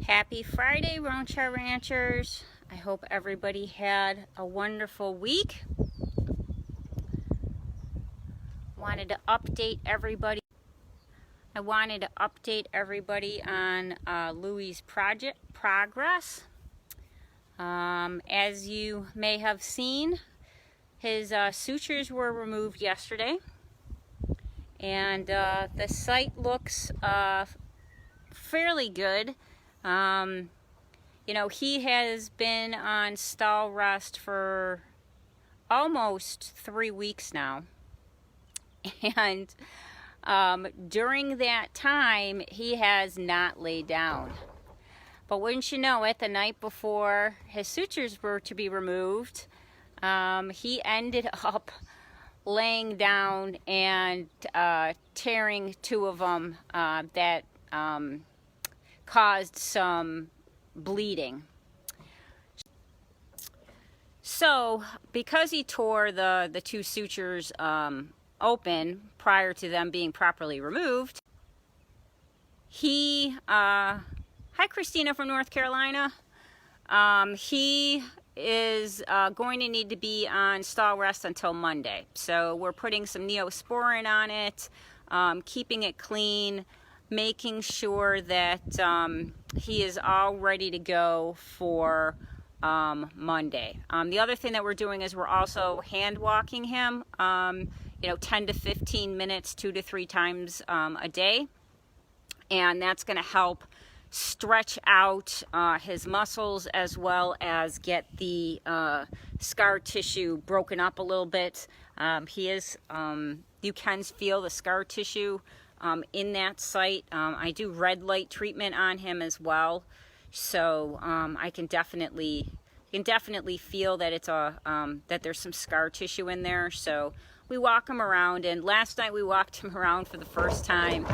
Happy Friday, Rancher Ranchers. I hope everybody had a wonderful week. Wanted to update everybody. I wanted to update everybody on Louie's project progress. As you may have seen, his sutures were removed yesterday, and the site looks fairly good. You know, he has been on stall rest for almost 3 weeks now, and during that time he has not laid down. But wouldn't you know it, the night before his sutures were to be removed, he ended up laying down and tearing 2 of them that caused some bleeding. So because he tore the 2 sutures open prior to them being properly removed, he hi Christina from North Carolina. He is going to need to be on stall rest until Monday. So we're putting some Neosporin on it, keeping it clean, making sure that he is all ready to go for Monday. The other thing that we're doing is we're also hand walking him, 10 to 15 minutes, 2 to 3 times a day. And that's going to help stretch out his muscles as well as get the scar tissue broken up a little bit. You can feel the scar tissue in that site. I do red light treatment on him as well, so I can definitely feel that it's that there's some scar tissue in there. So we walk him around, and last night we walked him around for the first time.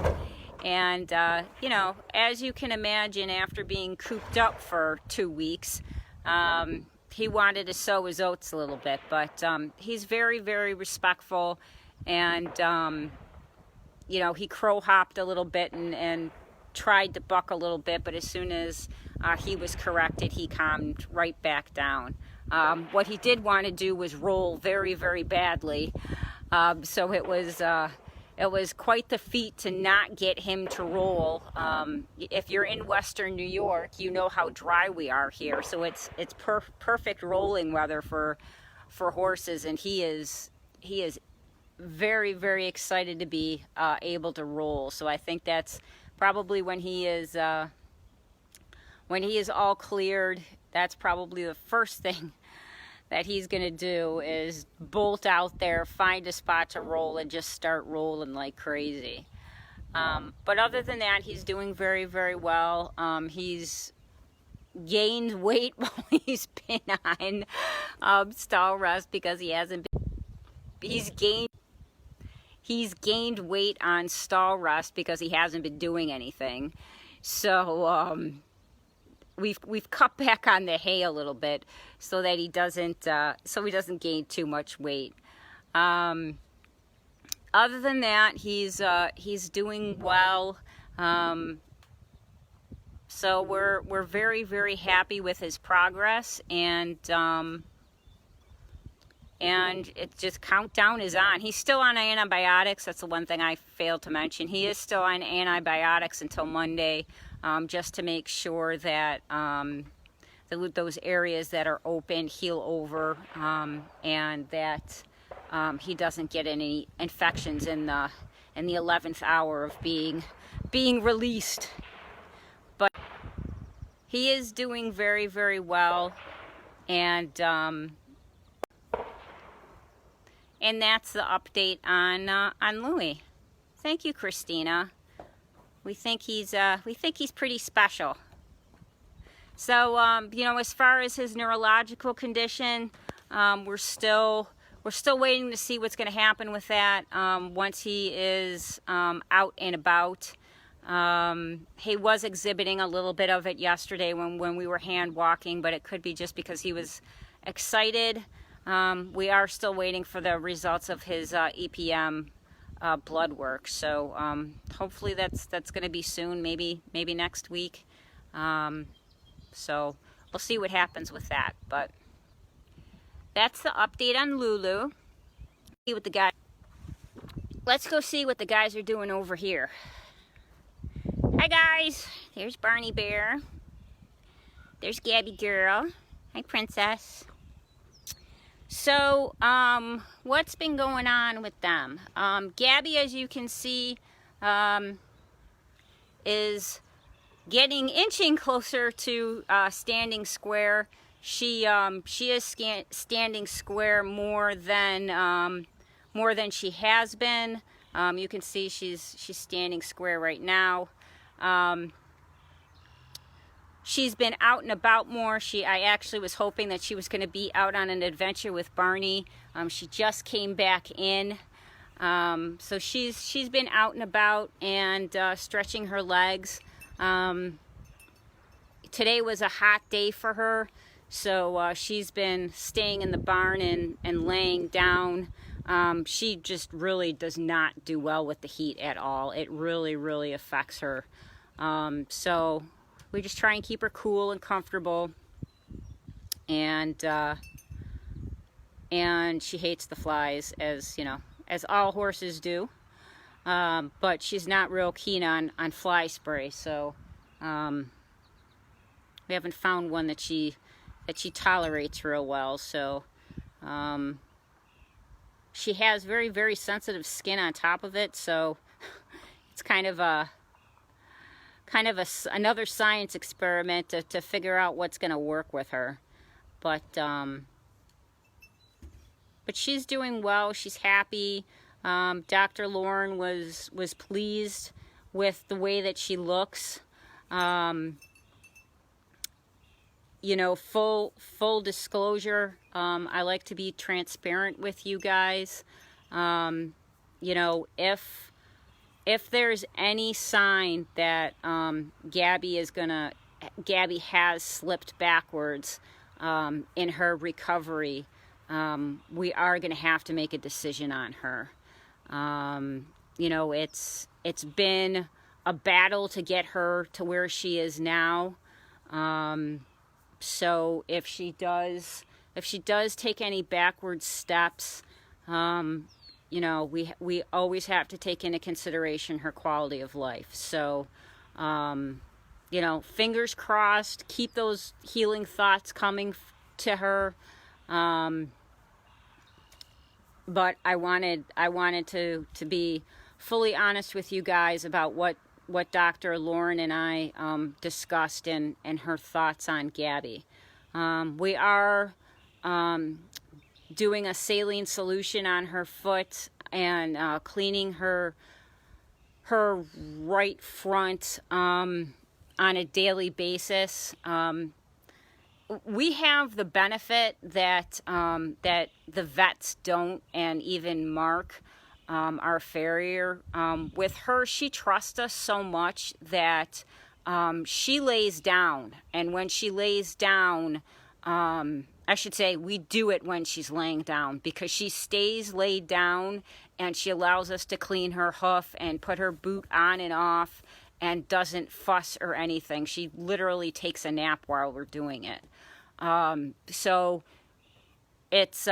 And, as you can imagine, after being cooped up for 2 weeks, he wanted to sow his oats a little bit. But he's very, very respectful. And, he crow-hopped a little bit and tried to buck a little bit. But as soon as he was corrected, he calmed right back down. What he did want to do was roll very, very badly. So it was quite the feat to not get him to roll. If you're in Western New York, you know how dry we are here. So it's perfect rolling weather for horses, and he is very, very excited to be able to roll. So I think that's probably when he is all cleared, that's probably the first thing that he's going to do is bolt out there, find a spot to roll, and just start rolling like crazy. But other than that, he's doing very, very well. He's gained weight while he's been on stall rest because he hasn't been. He's gained weight on stall rest because he hasn't been doing anything. So we've cut back on the hay a little bit so that he doesn't gain too much weight. Other than that, he's doing well. So we're very, very happy with his progress, and it's just countdown is on. He's still on antibiotics. That's the one thing I failed to mention. He is still on antibiotics until Monday. Just to make sure that those areas that are open heal over, and that he doesn't get any infections in the 11th hour of being released. But he is doing very, very well, and that's the update on Louie. Thank you, Christina. We think he's pretty special. So as far as his neurological condition, we're still waiting to see what's going to happen with that once he is out and about. He was exhibiting a little bit of it yesterday when we were hand walking, but it could be just because he was excited. We are still waiting for the results of his EPM blood work. So hopefully that's going to be soon, maybe next week. So we'll see what happens with that. But that's the update on Lulu. See what the guys. Let's go see what the guys are doing over here. Hi guys. There's Barney Bear. There's Gabby Girl. Hi Princess. So, what's been going on with them? Gabby, as you can see, is inching closer to standing square. She is standing square more than she has been. You can see she's standing square right now. She's been out and about more. I actually was hoping that she was going to be out on an adventure with Barney. She just came back in. So she's been out and about and stretching her legs. Today was a hot day for her, so she's been staying in the barn and laying down. She just really does not do well with the heat at all. It really, really affects her. So we just try and keep her cool and comfortable, and she hates the flies, as you know, as all horses do. But she's not real keen on fly spray, so we haven't found one that she tolerates real well. So she has very, very sensitive skin on top of it, so it's kind of another science experiment to figure out what's going to work with her. But she's doing well. She's happy. Dr. Lauren was pleased with the way that she looks. You know, full disclosure, I like to be transparent with you guys. You know, if there's any sign that Gabby has slipped backwards in her recovery, we are going to have to make a decision on her. You know, it's been a battle to get her to where she is now. So if she does take any backward steps, you know, we always have to take into consideration her quality of life. So, you know, fingers crossed, keep those healing thoughts coming to her. But I wanted to be fully honest with you guys about what Dr. Lauren and I discussed and her thoughts on Gabby. We are doing a saline solution on her foot and cleaning her right front on a daily basis. We have the benefit that that the vets don't, and even Mark, our farrier, with her, she trusts us so much that she lays down, and when she lays down, I should say we do it when she's laying down, because she stays laid down and she allows us to clean her hoof and put her boot on and off and doesn't fuss or anything. She literally takes a nap while we're doing it. So it's,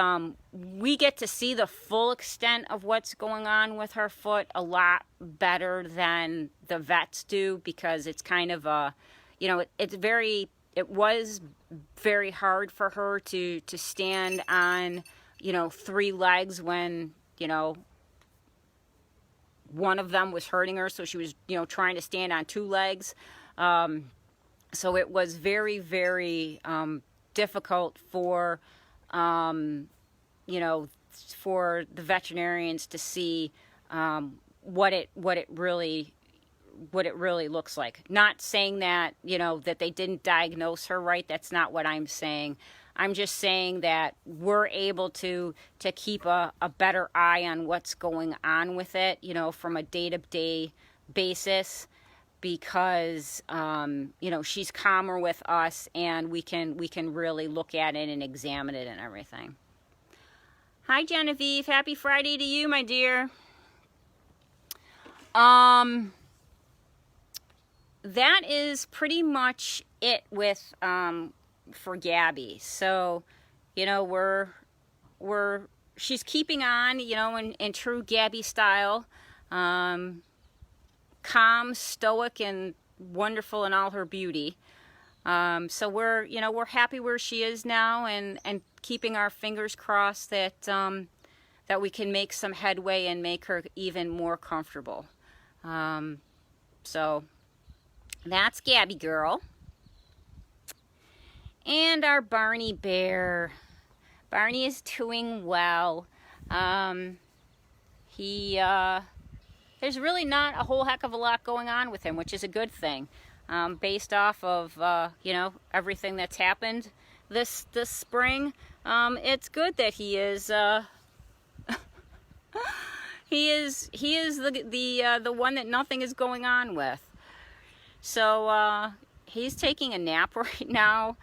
we get to see the full extent of what's going on with her foot a lot better than the vets do, because it's kind of a, you know, it was very hard for her to stand on, you know, 3 legs when, you know, one of them was hurting her. So she was, you know, trying to stand on 2 legs. So it was very, very, difficult for, you know, for the veterinarians to see what it really looks like. Not saying that, you know, that they didn't diagnose her right. That's not what I'm saying. I'm just saying that we're able to keep a better eye on what's going on with it, you know, from a day-to-day basis, because you know, she's calmer with us, and we can really look at it and examine it and everything. Hi Genevieve, happy Friday to you, my dear. that is pretty much it with for Gabby. So, you know, she's keeping on, you know, in true Gabby style, calm, stoic, and wonderful in all her beauty. So we're happy where she is now, and keeping our fingers crossed that that we can make some headway and make her even more comfortable. So that's Gabby girl. And our Barney bear. Barney is doing well. There's really not a whole heck of a lot going on with him, which is a good thing. Based off of you know, everything that's happened this spring, it's good that he is he is the one that nothing is going on with. So he's taking a nap right now.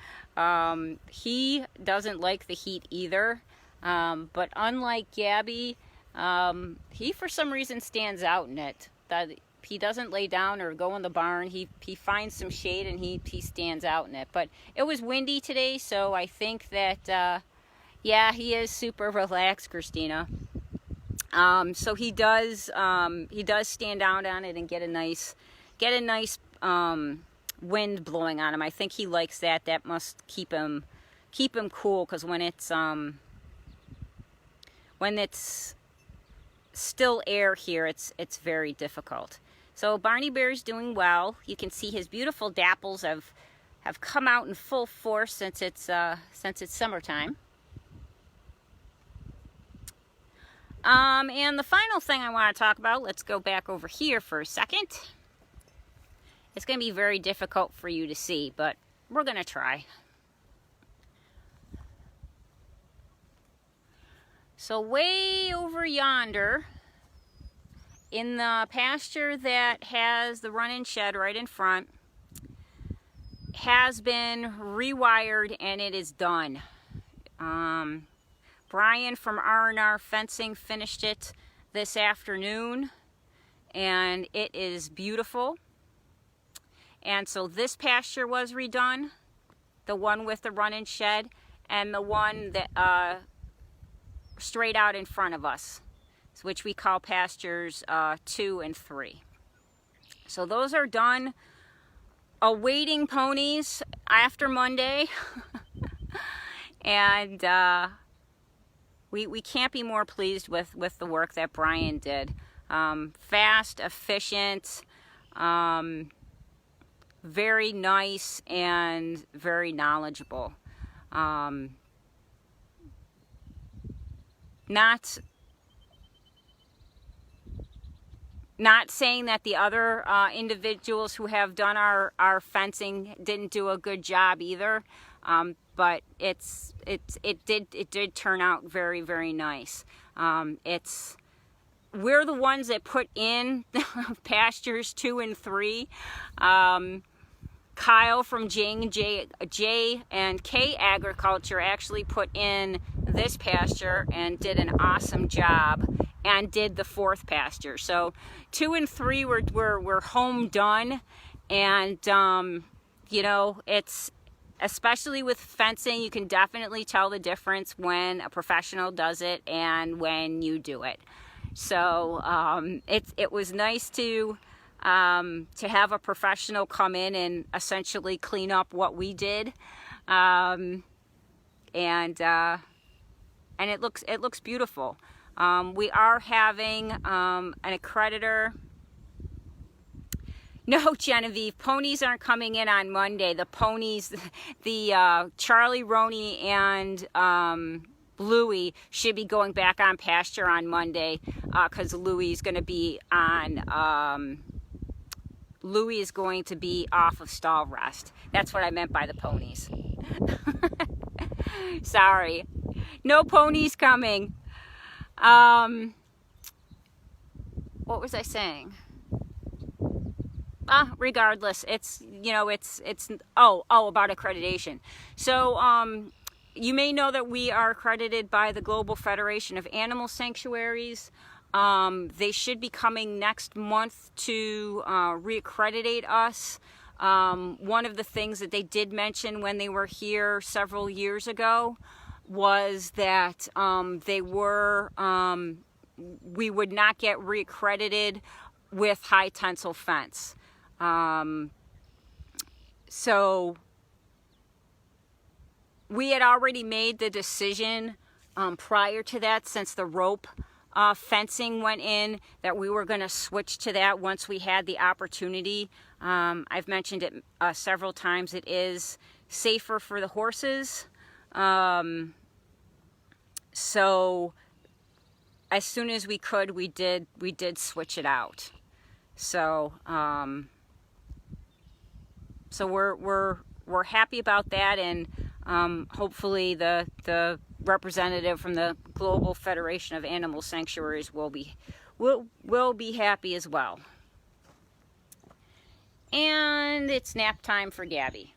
He doesn't like the heat either, but unlike Gabby, he for some reason stands out in it. That he doesn't lay down or go in the barn. He finds some shade and he stands out in it. But it was windy today, so I think that yeah, he is super relaxed, Christina. So he does stand out on it and get a nice wind blowing on him. I think he likes that. That must keep him cool, because when it's still air here, it's very difficult. So Barney Bear's doing well. You can see his beautiful dapples have come out in full force since it's summertime. And the final thing I want to talk about, let's go back over here for a second. It's going to be very difficult for you to see, but we're going to try. So way over yonder, in the pasture that has the run-in shed right in front, has been rewired and it is done. Brian from R&R Fencing finished it this afternoon, and it is beautiful. And so this pasture was redone, the one with the run-in shed, and the one that straight out in front of us, which we call pastures 2 and 3. So those are done. Awaiting ponies after Monday. And we can't be more pleased with the work that Brian did. Fast, efficient, very nice, and very knowledgeable. Not saying that the other individuals who have done our fencing didn't do a good job either, but it did turn out very, very nice. We're the ones that put in pastures 2 and 3. Kyle from J and K Agriculture actually put in this pasture and did an awesome job, and did the 4th pasture. So 2 and 3 were home done, and you know, it's, especially with fencing, you can definitely tell the difference when a professional does it and when you do it. So it was nice to have a professional come in and essentially clean up what we did, and it looks beautiful. We are having an accreditor. No, Genevieve, ponies aren't coming in on Monday. The ponies, the Charlie, Roney, and Louie should be going back on pasture on Monday, because Louie is going to be off of stall rest. That's what I meant by the ponies. Sorry. No ponies coming. What was I saying? Regardless, it's, you know, it's about accreditation. So, you may know that we are accredited by the Global Federation of Animal Sanctuaries. They should be coming next month to reaccreditate us. One of the things that they did mention when they were here several years ago was that we would not get reaccredited with high tensile fence. So we had already made the decision prior to that, since the rope fencing went in, that we were going to switch to that once we had the opportunity. I've mentioned it several times. It is safer for the horses. So as soon as we could, we did switch it out. So so we're happy about that, and hopefully the representative from the Global Federation of Animal Sanctuaries will be happy as well. And it's nap time for Gabby.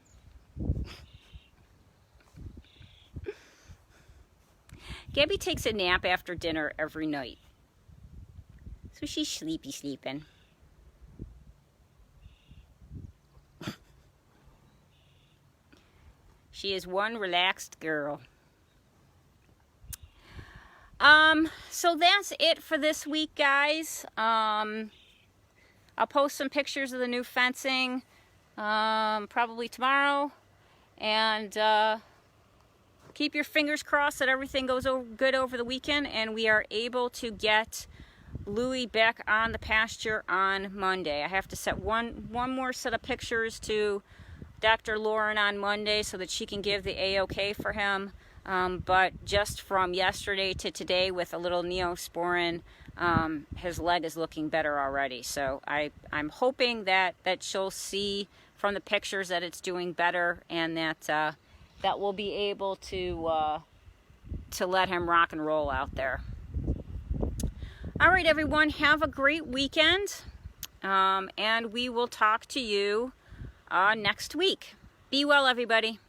Gabby takes a nap after dinner every night, so she's sleeping. She is one relaxed girl. So that's it for this week, guys. I'll post some pictures of the new fencing probably tomorrow, and keep your fingers crossed that everything goes good over the weekend and we are able to get Louie back on the pasture on Monday. I have to set one more set of pictures to Dr. Lauren on Monday so that she can give the A-OK for him. But just from yesterday to today, with a little Neosporin, his leg is looking better already. So I'm hoping that she'll see from the pictures that it's doing better, and that we'll be able to let him rock and roll out there. All right, everyone, have a great weekend, and we will talk to you next week. Be well, everybody.